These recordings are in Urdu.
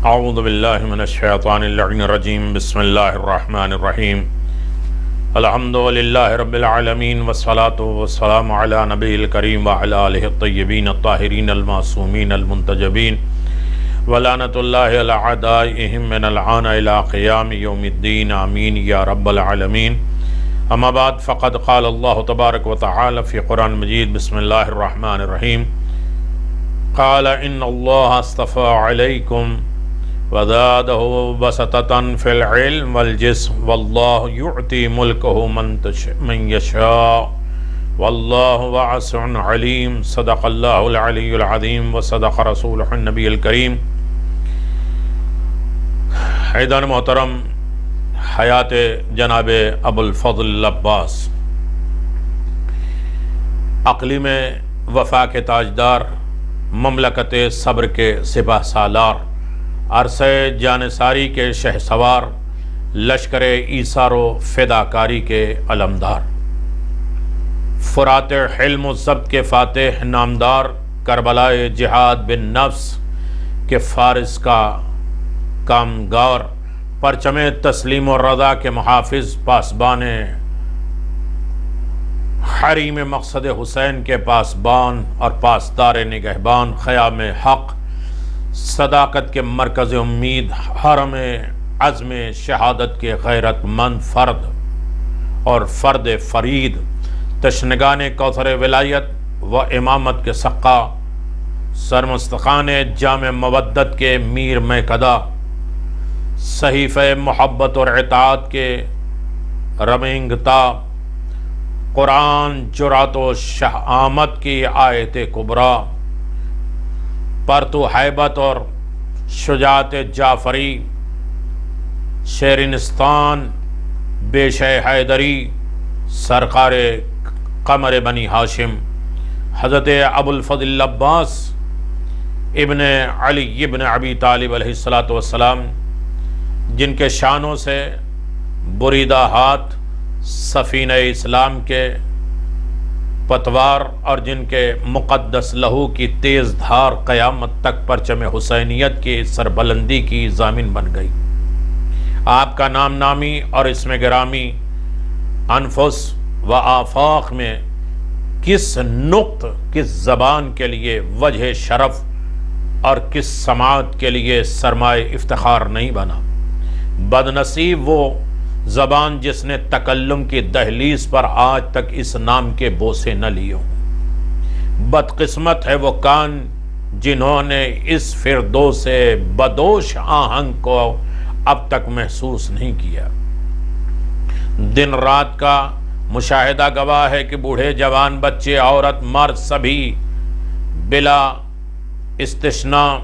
اعوذ باللہ من الشیطان اللعین الرجیم بسم اللہ الرحمن الرحیم الحمد للہ رب العالمین والصلاة والسلام علی نبی الکریم وعلی آلہ الطیبین الطاہرین المعصومین المنتجبین ولعنۃ اللہ علی اعدائہم من الآن الی قیام یوم الدین آمین یا رب العالمین اما بعد فقد قال اللہ تبارک و تعالی فی قرآن مجید بسم اللہ الرحمن الرحیم قال ان اللہ اصطفى علیکم وزادہ بسطة فی العلم والجسم واللہ یعطی ملکہ من یشاء واللہ واسع علیم صدق اللہ العلی العظیم وصدق رسولہ النبی الکریم۔ عیدان محترم، حیات جناب ابو الفضل عباس اقلیم وفا کے تاجدار، مملکت صبر کے سپہ سالار، عرصہ جانثاری کے شہسوار، لشکر ایثار و فداکاری کے علمدار، فرات حلم و ضبط کے فاتح نامدار، کربلائے جہاد بن نفس کے فارس کا کامگار، پرچم تسلیم و رضا کے محافظ، پاسبان حریم مقصد حسین کے پاسبان اور پاسدار نگہبان، خیام حق، صداقت کے مرکز امید، حرم عزم شہادت کے غیرت مند فرد اور فرد فرید، تشنگان کوثر ولایت و امامت کے سقا، سرمستقان جامع مودت کے میر میکدہ، صحیفہ محبت اور اطاعت کے رمینگتا، قرآن جرات و شہامت کی آیت کبریٰ، پرتو حیبت اور شجاعت جعفری، شیرینستان بیشہ حیدری، سرکار قمر بنی ہاشم، حضرت ابو الفضل عباس ابن علی ابن ابی طالب علیہ السلام، جن کے شانوں سے بریدہ ہاتھ سفینہ اسلام کے پتوار اور جن کے مقدس لہو کی تیز دھار قیامت تک پرچم حسینیت کی سربلندی کی ضامن بن گئی۔ آپ کا نام نامی اور اسم گرامی انفس و آفاق میں کس نقط، کس زبان کے لیے وجہ شرف اور کس سماعت کے لیے سرمایہ افتخار نہیں بنا۔ بدنصیب وہ زبان جس نے تکلم کی دہلیز پر آج تک اس نام کے بوسے نہ لیے ہوں۔ بدقسمت ہے وہ کان جنہوں نے اس فردوس بدوش آہنگ کو اب تک محسوس نہیں کیا۔ دن رات کا مشاہدہ گواہ ہے کہ بوڑھے جوان، بچے، عورت، مرد سبھی بلا استثناء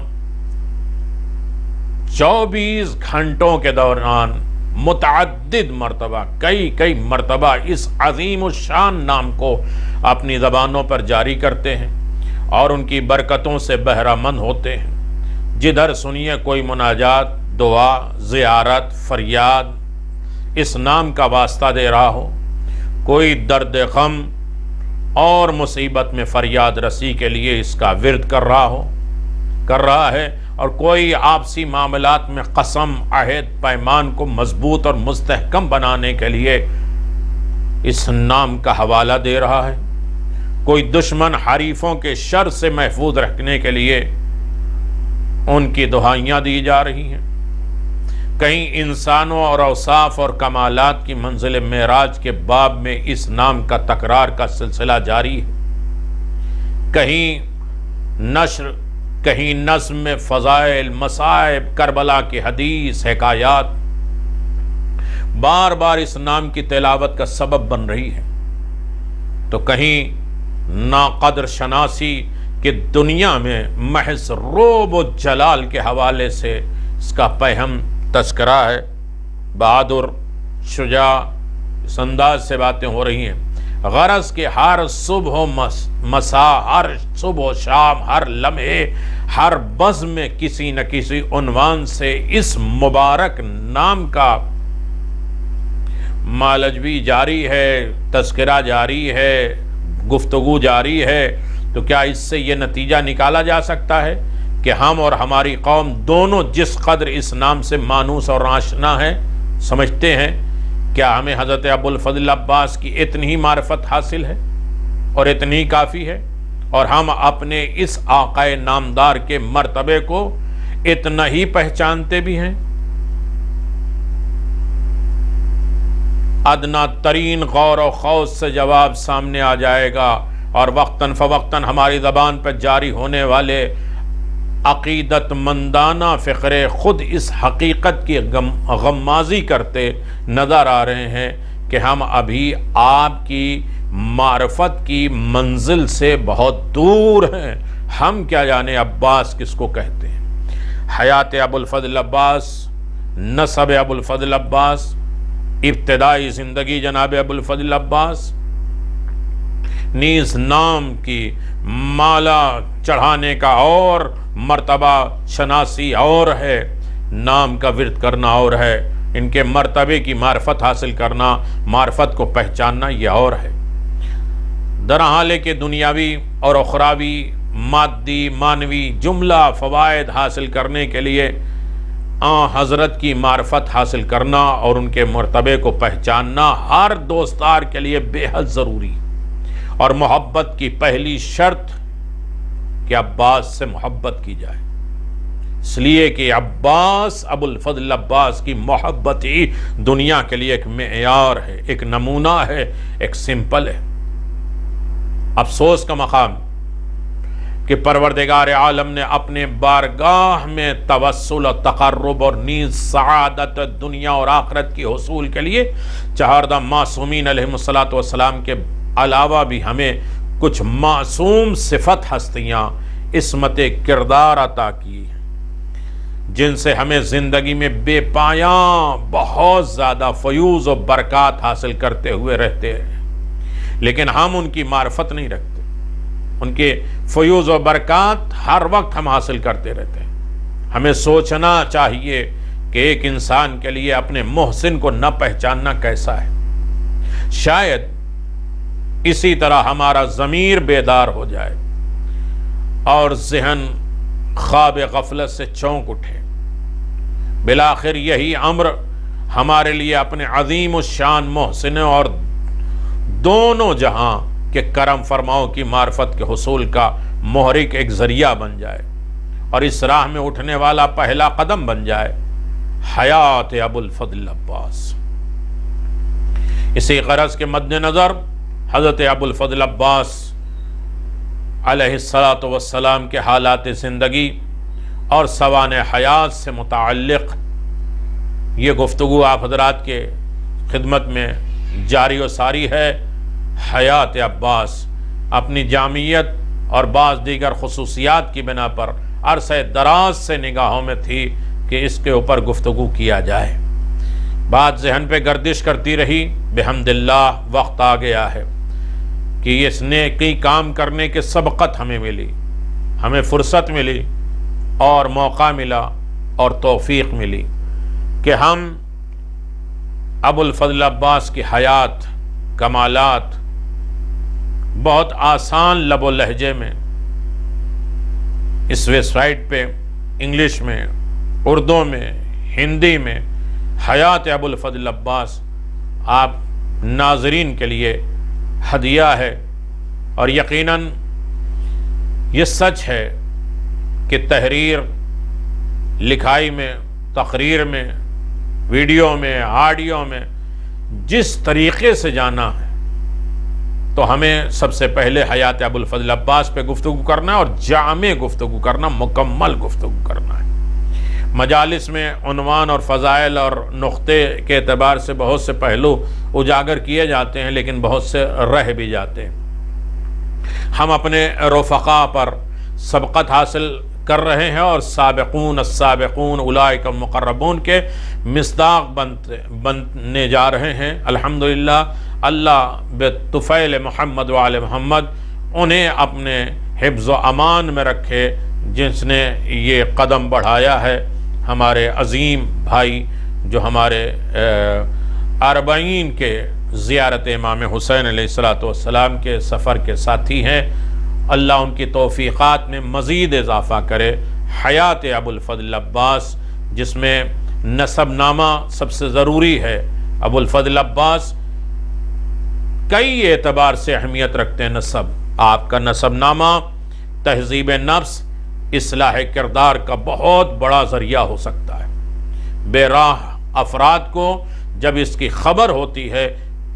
24 گھنٹوں کے دوران متعدد مرتبہ، کئی مرتبہ اس عظیم الشان نام کو اپنی زبانوں پر جاری کرتے ہیں اور ان کی برکتوں سے بہرہ مند ہوتے ہیں۔ جدھر سنیے کوئی مناجات، دعا، زیارت، فریاد اس نام کا واسطہ دے رہا ہو، کوئی درد غم اور مصیبت میں فریاد رسی کے لیے اس کا ورد کر رہا ہے، اور کوئی آپسی معاملات میں قسم، عہد، پیمان کو مضبوط اور مستحکم بنانے کے لیے اس نام کا حوالہ دے رہا ہے، کوئی دشمن حریفوں کے شر سے محفوظ رکھنے کے لیے ان کی دعائیاں دی جا رہی ہیں۔ کہیں انسانوں اور اوصاف اور کمالات کی منزل معراج کے باب میں اس نام کا تکرار کا سلسلہ جاری ہے، کہیں نظم میں فضائل، مصائب، کربلا کی حدیث، حکایات بار بار اس نام کی تلاوت کا سبب بن رہی ہے، تو کہیں ناقدر شناسی کہ دنیا میں محض رعب و جلال کے حوالے سے اس کا پہم تذکرہ ہے۔ بہادر، شجاع، اس انداز سے باتیں ہو رہی ہیں۔ غرض کہ ہر صبح و مساء، ہر صبح و شام، ہر لمحے، ہر بزم میں کسی نہ کسی عنوان سے اس مبارک نام کا معالجوی جاری ہے، تذکرہ جاری ہے، گفتگو جاری ہے، تو کیا اس سے یہ نتیجہ نکالا جا سکتا ہے کہ ہم اور ہماری قوم دونوں جس قدر اس نام سے مانوس اور آشنا ہیں، سمجھتے ہیں، کیا ہمیں حضرت ابو الفضل عباس کی اتنی ہی معرفت حاصل ہے اور اتنی ہی کافی ہے، اور ہم اپنے اس آقا نامدار کے مرتبے کو اتنا ہی پہچانتے بھی ہیں؟ ادنا ترین غور و خوض سے جواب سامنے آ جائے گا، اور وقتاً فوقتاً ہماری زبان پر جاری ہونے والے عقیدت مندانہ فقرے خود اس حقیقت کی غمازی کرتے نظر آ رہے ہیں کہ ہم ابھی آپ کی معرفت کی منزل سے بہت دور ہیں۔ ہم کیا جانے عباس کس کو کہتے ہیں؟ حیات ابو الفضل عباس، نسب ابو الفضل عباس، ابتدائی زندگی جناب ابو الفضل عباس، نیز نام کی مالا چڑھانے کا اور مرتبہ شناسی اور ہے، نام کا ورد کرنا اور ہے، ان کے مرتبے کی معرفت حاصل کرنا، معرفت کو پہچاننا یہ اور ہے۔ درحالے کے دنیاوی اور اخروی مادی مانوی جملہ فوائد حاصل کرنے کے لیے حضرت کی معرفت حاصل کرنا اور ان کے مرتبے کو پہچاننا ہر دوستدار کے لیے بے حد ضروری، اور محبت کی پہلی شرط کہ عباس سے محبت کی جائے، اس لیے کہ عباس ابو الفضل عباس کی محبت ہی دنیا کے لیے ایک معیار ہے، ایک نمونہ ہے، ایک سمپل ہے۔ افسوس کا مقام کہ پروردگار عالم نے اپنے بارگاہ میں توسل و تقرب اور نیز سعادت دنیا اور آخرت کی حصول کے لیے چہاردہ معصومین علیہم السلام کے علاوہ بھی ہمیں کچھ معصوم صفت ہستیاں عصمت کردار عطا کی ہیں، جن سے ہمیں زندگی میں بے پایاں بہت زیادہ فیوز و برکات حاصل کرتے ہوئے رہتے ہیں، لیکن ہم ان کی معرفت نہیں رکھتے۔ ان کے فیوز و برکات ہر وقت ہم حاصل کرتے رہتے ہیں۔ ہمیں سوچنا چاہیے کہ ایک انسان کے لیے اپنے محسن کو نہ پہچاننا کیسا ہے۔ شاید اسی طرح ہمارا ضمیر بیدار ہو جائے اور ذہن خواب غفلت سے چونک اٹھے، بالآخر یہی امر ہمارے لیے اپنے عظیم الشان محسن اور دونوں جہاں کہ کرم فرماؤ کی معرفت کے حصول کا محرک ایک ذریعہ بن جائے اور اس راہ میں اٹھنے والا پہلا قدم بن جائے۔ حیات ابو الفضل عباس۔ اسی غرض کے مد نظر حضرت ابو الفضل عباس علیہ السلام کے حالات زندگی اور سوانح حیات سے متعلق یہ گفتگو آپ حضرات کے خدمت میں جاری و ساری ہے۔ حیات عباس اپنی جامعیت اور بعض دیگر خصوصیات کی بنا پر عرصہ دراز سے نگاہوں میں تھی کہ اس کے اوپر گفتگو کیا جائے۔ بات ذہن پہ گردش کرتی رہی، بحمد اللہ وقت آ گیا ہے کہ اس نیکی کام کرنے کے سبقت ہمیں ملی، ہمیں فرصت ملی اور موقع ملا اور توفیق ملی کہ ہم ابو الفضل عباس کی حیات، کمالات بہت آسان لب و لہجے میں اس ویب سائٹ پہ انگلش میں، اردو میں، ہندی میں حیات ابو الفضل عباس آپ ناظرین کے لیے ہدیہ ہے۔ اور یقیناً یہ سچ ہے کہ تحریر، لکھائی میں، تقریر میں، ویڈیو میں، آڈیو میں جس طریقے سے جانا ہے تو ہمیں سب سے پہلے حیات ابو الفضل عباس پہ گفتگو کرنا ہے اور جامع گفتگو کرنا، مکمل گفتگو کرنا ہے۔ مجالس میں عنوان اور فضائل اور نقطے کے اعتبار سے بہت سے پہلو اجاگر کیے جاتے ہیں، لیکن بہت سے رہ بھی جاتے ہیں۔ ہم اپنے رفقا پر سبقت حاصل کر رہے ہیں اور سابقون السابقون اولئک المقربون کے مصداق بننے جا رہے ہیں۔ الحمدللہ اللہ بطفیل محمد وآل محمد انہیں اپنے حفظ و امان میں رکھے جس نے یہ قدم بڑھایا ہے۔ ہمارے عظیم بھائی جو ہمارے اربعین کے زیارت امام حسین علیہ السلام کے سفر کے ساتھی ہیں، اللہ ان کی توفیقات میں مزید اضافہ کرے۔ حیات ابو الفضل عباس، جس میں نسب نامہ سب سے ضروری ہے۔ ابو الفضل عباس کئی اعتبار سے اہمیت رکھتے ہیں نسب۔ آپ کا نسب نامہ تہذیب نفس، اصلاح کردار کا بہت بڑا ذریعہ ہو سکتا ہے۔ بے راہ افراد کو جب اس کی خبر ہوتی ہے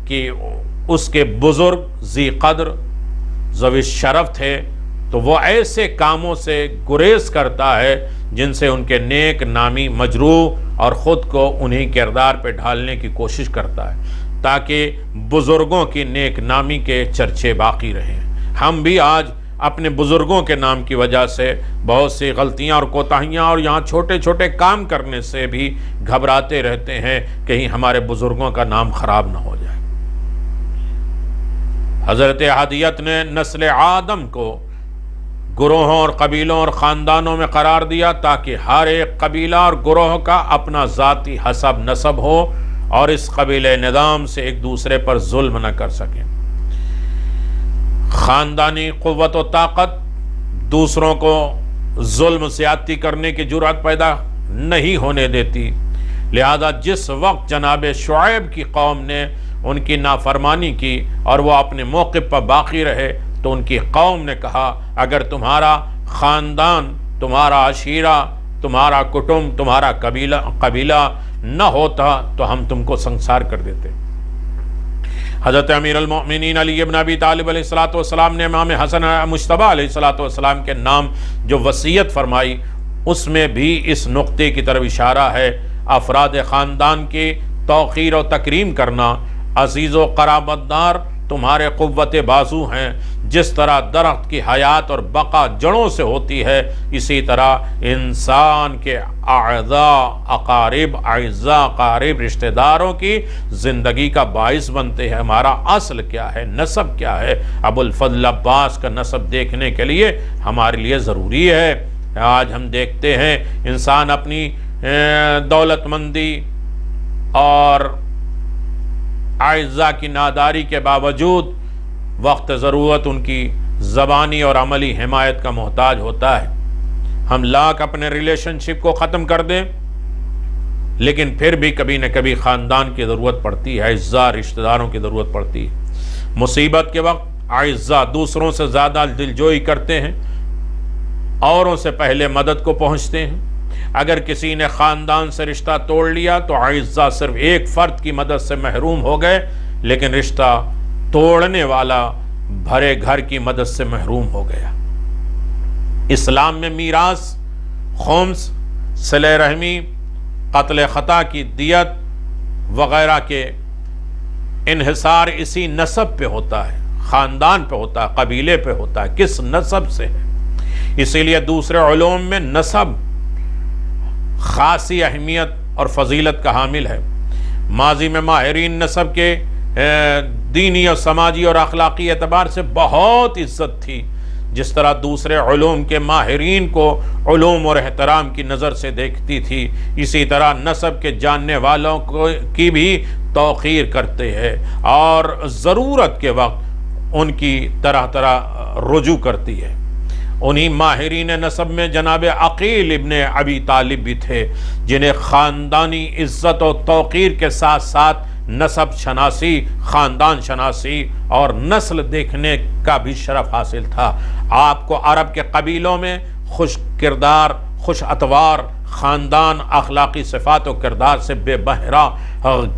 کہ اس کے بزرگ ذی قدر ذوی شرف تھے، تو وہ ایسے کاموں سے گریز کرتا ہے جن سے ان کے نیک نامی مجروح اور خود کو انہی کردار پہ ڈھالنے کی کوشش کرتا ہے تاکہ بزرگوں کی نیک نامی کے چرچے باقی رہیں۔ ہم بھی آج اپنے بزرگوں کے نام کی وجہ سے بہت سی غلطیاں اور کوتاہیاں اور یہاں چھوٹے چھوٹے کام کرنے سے بھی گھبراتے رہتے ہیں، کہیں ہمارے بزرگوں کا نام خراب نہ ہو جائے۔ حضرت احدیت نے نسل آدم کو گروہوں اور قبیلوں اور خاندانوں میں قرار دیا تاکہ ہر ایک قبیلہ اور گروہ کا اپنا ذاتی حسب نسب ہو اور اس قبیلے نظام سے ایک دوسرے پر ظلم نہ کر سکیں۔ خاندانی قوت و طاقت دوسروں کو ظلم زیادتی کرنے کی جرأت پیدا نہیں ہونے دیتی، لہذا جس وقت جناب شعیب کی قوم نے ان کی نافرمانی کی اور وہ اپنے موقف پر باقی رہے تو ان کی قوم نے کہا اگر تمہارا خاندان، تمہارا عشیرہ، تمہارا کٹمب، تمہارا قبیلہ نہ ہوتا تو ہم تم کو سنسار کر دیتے۔ حضرت امیر المؤمنین علی ابن ابی طالب علیہ السلام نے امام حسن مجتبیٰ علیہ السلام کے نام جو وصیت فرمائی، اس میں بھی اس نقطے کی طرف اشارہ ہے۔ افراد خاندان کی توقیر و تکریم کرنا۔ عزیز و قرابت دار تمہارے قوت بازو ہیں۔ جس طرح درخت کی حیات اور بقا جڑوں سے ہوتی ہے، اسی طرح انسان کے اعضاء، اقارب، اعزاء، قارب، رشتہ داروں کی زندگی کا باعث بنتے ہیں۔ ہمارا اصل کیا ہے، نسب کیا ہے، ابو الفضل عباس کا نسب دیکھنے کے لیے ہمارے لیے ضروری ہے۔ آج ہم دیکھتے ہیں انسان اپنی دولت مندی اور اعزاء کی ناداری کے باوجود وقت ضرورت ان کی زبانی اور عملی حمایت کا محتاج ہوتا ہے۔ ہم لاکھ اپنے ریلیشن شپ کو ختم کر دیں لیکن پھر بھی کبھی نہ کبھی خاندان کی ضرورت پڑتی ہے، اعزاء رشتہ داروں کی ضرورت پڑتی ہے۔ مصیبت کے وقت اعزاء دوسروں سے زیادہ دلجوئی کرتے ہیں، اوروں سے پہلے مدد کو پہنچتے ہیں۔ اگر کسی نے خاندان سے رشتہ توڑ لیا تو اعزاء صرف ایک فرد کی مدد سے محروم ہو گئے، لیکن رشتہ توڑنے والا بھرے گھر کی مدد سے محروم ہو گیا۔ اسلام میں میراث، خمس، صلہ رحمی، قتل خطا کی دیت وغیرہ کے انحصار اسی نسب پہ ہوتا ہے، خاندان پہ ہوتا ہے، قبیلے پہ ہوتا ہے، کس نسب سے ہے۔ اسی لیے دوسرے علوم میں نسب خاصی اہمیت اور فضیلت کا حامل ہے۔ ماضی میں ماہرین نسب کے دینی اور سماجی اور اخلاقی اعتبار سے بہت عزت تھی، جس طرح دوسرے علوم کے ماہرین کو علوم اور احترام کی نظر سے دیکھتی تھی، اسی طرح نسب کے جاننے والوں کی بھی توقیر کرتے ہیں اور ضرورت کے وقت ان کی طرح طرح رجوع کرتی ہے۔ انہی ماہرین نسب میں جناب عقیل ابن ابی طالب بھی تھے، جنہیں خاندانی عزت و توقیر کے ساتھ ساتھ نسب شناسی، خاندان شناسی اور نسل دیکھنے کا بھی شرف حاصل تھا۔ آپ کو عرب کے قبیلوں میں خوش کردار، خوش اطوار خاندان، اخلاقی صفات و کردار سے بے بہرہ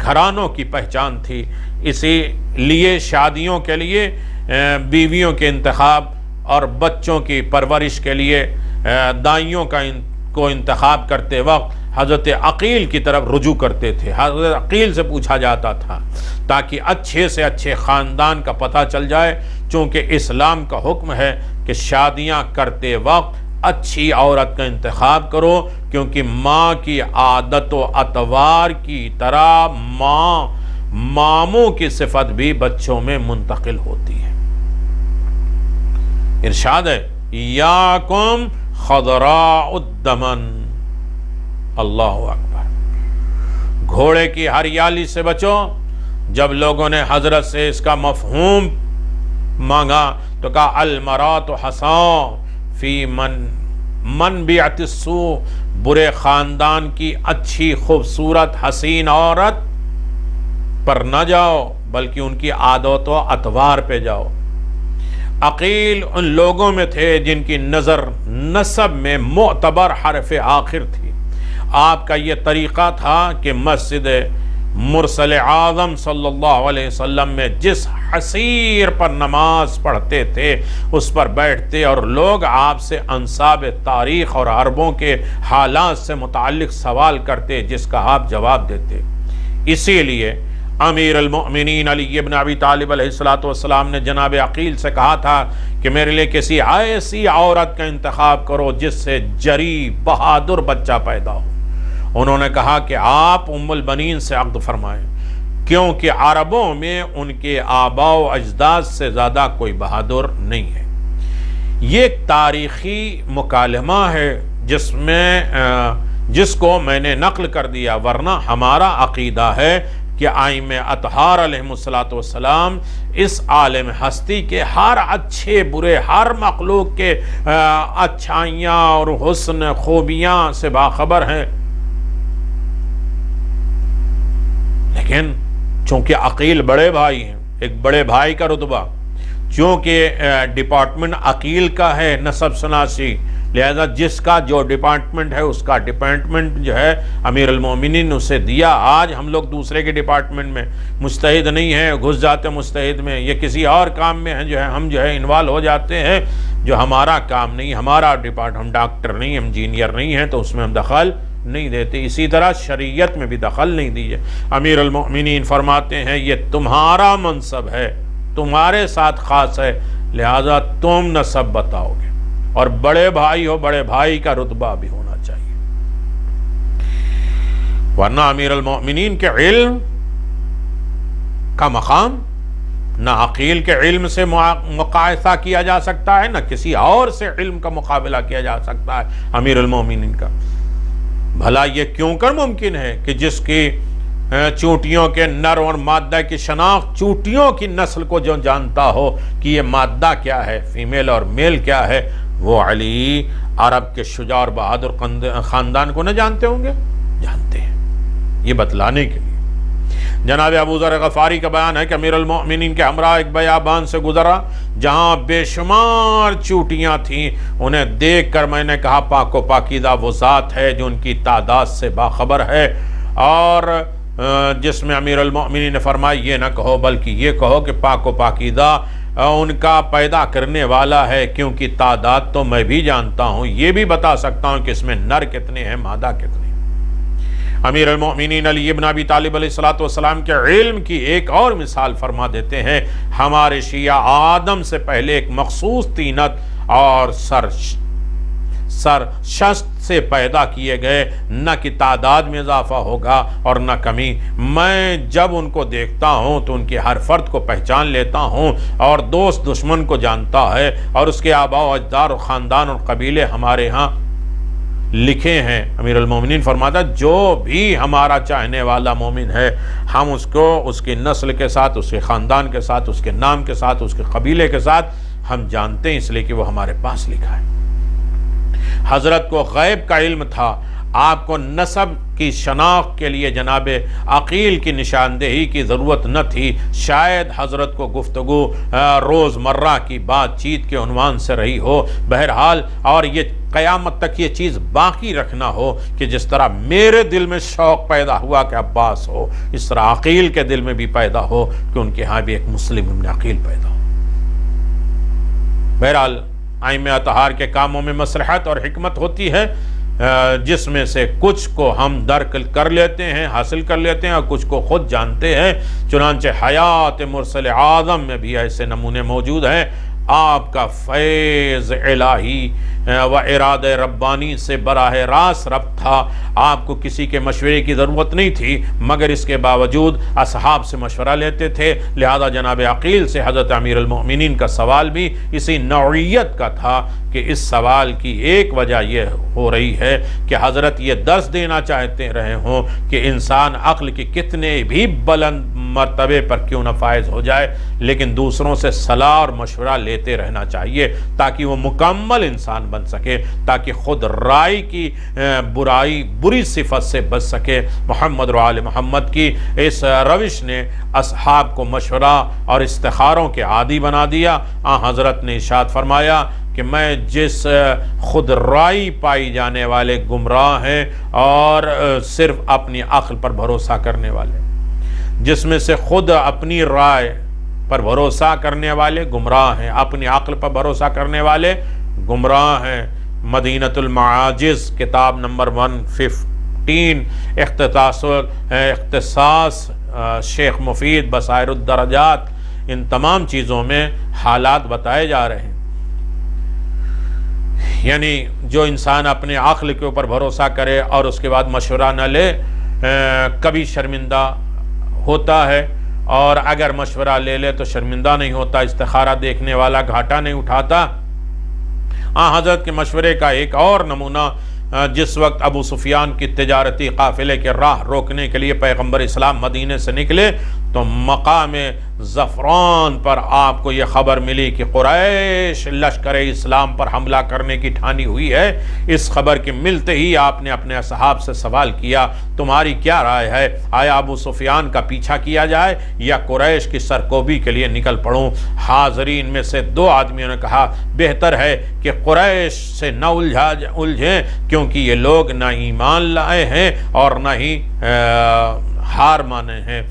گھرانوں کی پہچان تھی۔ اسی لیے شادیوں کے لیے بیویوں کے انتخاب اور بچوں کی پرورش کے لیے دائیوں کو انتخاب کرتے وقت حضرت عقیل کی طرف رجوع کرتے تھے۔ حضرت عقیل سے پوچھا جاتا تھا تاکہ اچھے سے اچھے خاندان کا پتہ چل جائے، چونکہ اسلام کا حکم ہے کہ شادیاں کرتے وقت اچھی عورت کا انتخاب کرو، کیونکہ ماں کی عادت و اطوار کی طرح ماموں کی صفت بھی بچوں میں منتقل ہوتی ہے۔ ارشاد ہے یاکم خضراء الدمن، اللہ اکبر، گھوڑے کی ہریالی سے بچو۔ جب لوگوں نے حضرت سے اس کا مفہوم مانگا تو کہا المرات حصاں فی من منبعۃ السوء، برے خاندان کی اچھی خوبصورت حسین عورت پر نہ جاؤ بلکہ ان کی عادات و اطوار پہ جاؤ۔ عقیل ان لوگوں میں تھے جن کی نظر نسب میں معتبر حرف آخر تھی۔ آپ کا یہ طریقہ تھا کہ مسجد مرسل اعظم صلی اللہ علیہ وسلم میں جس حصیر پر نماز پڑھتے تھے اس پر بیٹھتے اور لوگ آپ سے انساب تاریخ اور عربوں کے حالات سے متعلق سوال کرتے جس کا آپ جواب دیتے۔ اسی لیے امیر المؤمنین علی بن ابی طالب علیہ السلام نے جناب عقیل سے کہا تھا کہ میرے لیے کسی ایسی عورت کا انتخاب کرو جس سے جری بہادر بچہ پیدا ہو۔ انہوں نے کہا کہ آپ ام البنین سے عقد فرمائیں، کیونکہ عربوں میں ان کے آباء و اجداد سے زیادہ کوئی بہادر نہیں ہے۔ یہ ایک تاریخی مکالمہ ہے جس کو میں نے نقل کر دیا، ورنہ ہمارا عقیدہ ہے کہ ائمہ اطہار علیہم السلام اس عالم ہستی کے ہر اچھے برے، ہر مخلوق کے اچھائیاں اور حسن خوبیاں سے باخبر ہیں، لیکن چونکہ عقیل بڑے بھائی ہیں، ایک بڑے بھائی کا رتبہ، چونکہ ڈپارٹمنٹ عقیل کا ہے نسب شناسی، لہذا جس کا جو ڈپارٹمنٹ ہے اس کا ڈپارٹمنٹ جو ہے امیر المومنین اسے دیا۔ آج ہم لوگ دوسرے کے ڈپارٹمنٹ میں مجتہد نہیں ہیں، گھس جاتے مجتہد میں، یا کسی اور کام میں جو ہے ہم جو ہے انوالو ہو جاتے ہیں جو ہمارا کام نہیں، ہمارا ڈپارٹمنٹ، ہم ڈاکٹر نہیں، ہم انجینئر نہیں ہیں تو اس میں ہم دخل نہیں دیتے۔ اسی طرح شریعت میں بھی دخل نہیں دیجیے۔ امیر المؤمنین فرماتے ہیں یہ تمہارا منصب ہے، تمہارے ساتھ خاص ہے، لہذا تم نسب بتاؤ گے، اور بڑے بھائی ہو، بڑے بھائی کا رتبہ بھی ہونا چاہیے، ورنہ امیر المؤمنین کے علم کا مقام نہ عقیل کے علم سے مقایسہ کیا جا سکتا ہے، نہ کسی اور سے علم کا مقابلہ کیا جا سکتا ہے امیر المؤمنین کا۔ بھلا یہ کیوں کر ممکن ہے کہ جس کی چونٹیوں کے نر اور مادہ کی شناخت، چونٹیوں کی نسل کو جو جانتا ہو کہ یہ مادہ کیا ہے، فیمیل اور میل کیا ہے، وہ علی عرب کے شجاع اور بہادر خاندان کو نہ جانتے ہوں گے؟ جانتے ہیں۔ یہ بتلانے کے لیے جناب ابو ذر غفاری کا بیان ہے کہ امیر المؤمنین کے ہمراہ ایک بیابان سے گزرا جہاں بے شمار چوٹیاں تھیں، انہیں دیکھ کر میں نے کہا پاک و پاکیزہ وہ ذات ہے جو ان کی تعداد سے باخبر ہے، اور جس میں امیر المؤمنین نے فرمایا یہ نہ کہو بلکہ یہ کہو کہ پاک و پاکیزہ ان کا پیدا کرنے والا ہے، کیونکہ تعداد تو میں بھی جانتا ہوں، یہ بھی بتا سکتا ہوں کہ اس میں نر کتنے ہیں، مادہ کتنے ہیں۔ امیر المؤمنین علی بن ابی طالب علیہ السلام کے علم کی ایک اور مثال فرما دیتے ہیں۔ ہمارے شیعہ آدم سے پہلے ایک مخصوص طینت اور شست سے پیدا کیے گئے، نہ کہ تعداد میں اضافہ ہوگا اور نہ کمی۔ میں جب ان کو دیکھتا ہوں تو ان کے ہر فرد کو پہچان لیتا ہوں، اور دوست دشمن کو جانتا ہے، اور اس کے آباء و اجداد اور خاندان اور قبیلے ہمارے ہاں لکھے ہیں۔ امیر المومنین فرماتا جو بھی ہمارا چاہنے والا مومن ہے، ہم اس کو اس کی نسل کے ساتھ، اس کے خاندان کے ساتھ، اس کے نام کے ساتھ، اس کے قبیلے کے ساتھ ہم جانتے ہیں، اس لیے کہ وہ ہمارے پاس لکھا ہے۔ حضرت کو غیب کا علم تھا، آپ کو نسب کی شناخت کے لیے جناب عقیل کی نشاندہی کی ضرورت نہ تھی۔ شاید حضرت کو گفتگو روزمرہ کی بات چیت کے عنوان سے رہی ہو، بہرحال، اور یہ قیامت تک یہ چیز باقی رکھنا ہو کہ جس طرح میرے دل میں شوق پیدا ہوا کہ عباس ہو، اس طرح عقیل کے دل میں بھی پیدا ہو کہ ان کے ہاں بھی ایک مسلم ابن عقیل پیدا ہو۔ بہرحال ائمہ اطہار کے کاموں میں مصلحت اور حکمت ہوتی ہے، جس میں سے کچھ کو ہم درک کر لیتے ہیں، حاصل کر لیتے ہیں، اور کچھ کو خود جانتے ہیں۔ چنانچہ حیات مرسل اعظم میں بھی ایسے نمونے موجود ہیں۔ آپ کا فیض الہی و ارادہ ربانی سے براہ راست ربط تھا، آپ کو کسی کے مشورے کی ضرورت نہیں تھی، مگر اس کے باوجود اصحاب سے مشورہ لیتے تھے۔ لہذا جناب عقیل سے حضرت امیر المؤمنین کا سوال بھی اسی نوعیت کا تھا کہ اس سوال کی ایک وجہ یہ ہو رہی ہے کہ حضرت یہ درس دینا چاہتے رہے ہوں کہ انسان عقل کے کتنے بھی بلند مرتبے پر کیوں نہ فائز ہو جائے، لیکن دوسروں سے صلاح اور مشورہ لیتے رہنا چاہیے تاکہ وہ مکمل انسان بن بن سکے، تاکہ خود رائے کی بری صفت سے بچ سکے۔ محمد و آل محمد کی اس روش نے اصحاب کو مشورہ اور استخاروں کے عادی بنا دیا۔ حضرت نے ارشاد فرمایا کہ میں جس خود رائی پائی جانے والے گمراہ ہیں اور صرف اپنی عقل پر بھروسہ کرنے والے، جس میں سے خود اپنی رائے پر بھروسہ کرنے والے گمراہ ہیں، اپنی عقل پر بھروسہ کرنے والے گمراہ ہیں۔ مدینۃ المعاجز کتاب نمبر 115 اختصاص شیخ مفید بصائر الدرجات، ان تمام چیزوں میں حالات بتائے جا رہے ہیں۔ یعنی جو انسان اپنے عقل کے اوپر بھروسہ کرے اور اس کے بعد مشورہ نہ لے کبھی شرمندہ ہوتا ہے، اور اگر مشورہ لے لے تو شرمندہ نہیں ہوتا، استخارہ دیکھنے والا گھاٹا نہیں اٹھاتا۔ حضرت کے مشورے کا ایک اور نمونہ، جس وقت ابو سفیان کی تجارتی قافلے کے راہ روکنے کے لیے پیغمبر اسلام مدینے سے نکلے تو مقام زفران پر آپ کو یہ خبر ملی کہ قریش لشکر اسلام پر حملہ کرنے کی ٹھانی ہوئی ہے۔ اس خبر کے ملتے ہی آپ نے اپنے اصحاب سے سوال کیا، تمہاری کیا رائے ہے؟ آیا ابو سفیان کا پیچھا کیا جائے یا قریش کی سرکوبی کے لیے نکل پڑوں؟ حاضرین میں سے 2 آدمیوں نے کہا بہتر ہے کہ قریش سے نہ الجھیں، کیونکہ یہ لوگ نہ ایمان لائے ہیں اور نہ ہی ہار مانے ہیں۔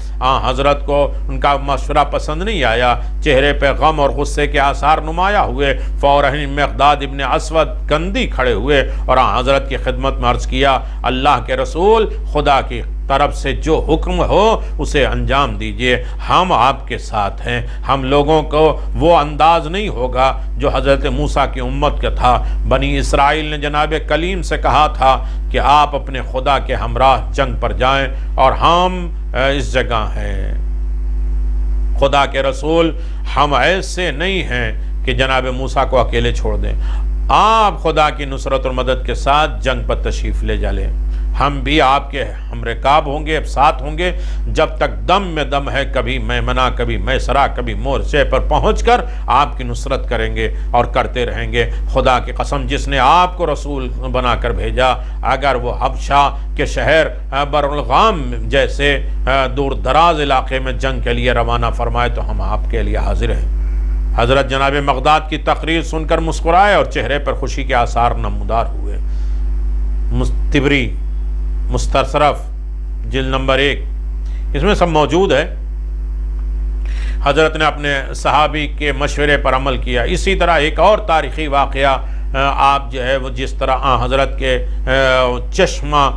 حضرت کو ان کا مشورہ پسند نہیں آیا، چہرے پہ غم اور غصے کے آثار نمایاں ہوئے۔ فوراً مقداد ابن اسود کندی کھڑے ہوئے اور حضرت کی خدمت میں عرض کیا، اللہ کے رسول، خدا کی طرف سے جو حکم ہو اسے انجام دیجئے، ہم آپ کے ساتھ ہیں۔ ہم لوگوں کو وہ انداز نہیں ہوگا جو حضرت موسیٰ کی امت کا تھا۔ بنی اسرائیل نے جناب کلیم سے کہا تھا کہ آپ اپنے خدا کے ہمراہ جنگ پر جائیں، اور ہم اس جگہ ہیں۔ خدا کے رسول، ہم ایسے نہیں ہیں کہ جناب موسیٰ کو اکیلے چھوڑ دیں، آپ خدا کی نصرت اور مدد کے ساتھ جنگ پر تشریف لے جالیں، ہم بھی آپ کے ہمرکاب ہوں گے، ساتھ ہوں گے، جب تک دم میں دم ہے، کبھی میمنہ، کبھی میسرہ، کبھی مورچے پر پہنچ کر آپ کی نصرت کریں گے اور کرتے رہیں گے۔ خدا کی قسم، جس نے آپ کو رسول بنا کر بھیجا، اگر وہ حبشہ کے شہر برالغام جیسے دور دراز علاقے میں جنگ کے لیے روانہ فرمائے تو ہم آپ کے لیے حاضر ہیں۔ حضرت جناب مقداد کی تقریر سن کر مسکرائے اور چہرے پر خوشی کے آثار نمودار ہوئے۔ تبری مستصرف جلد نمبر 1 اس میں سب موجود ہے۔ حضرت نے اپنے صحابی کے مشورے پر عمل کیا۔ اسی طرح ایک اور تاریخی واقعہ آپ جو ہے وہ جس طرح حضرت کے چشمہ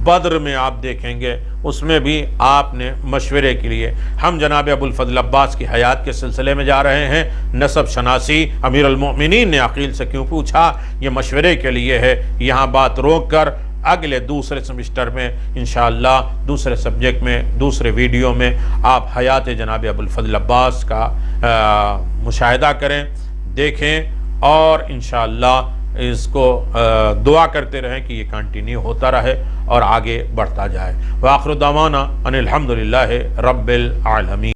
بدر میں آپ دیکھیں گے، اس میں بھی آپ نے مشورے کے لیے، ہم جناب ابوالفضل عباس کی حیات کے سلسلے میں جا رہے ہیں، نسب شناسی، امیر المؤمنین نے عقیل سے کیوں پوچھا؟ یہ مشورے کے لیے ہے۔ یہاں بات روک کر اگلے دوسرے سمسٹر میں انشاءاللہ دوسرے سبجیکٹ میں دوسرے ویڈیو میں آپ حیات جناب ابوالفضل عباس کا مشاہدہ کریں، دیکھیں، اور انشاءاللہ اس کو دعا کرتے رہیں کہ یہ کنٹینیو ہوتا رہے اور آگے بڑھتا جائے۔ وآخر دعوانا ان الحمدللہ رب العالمین۔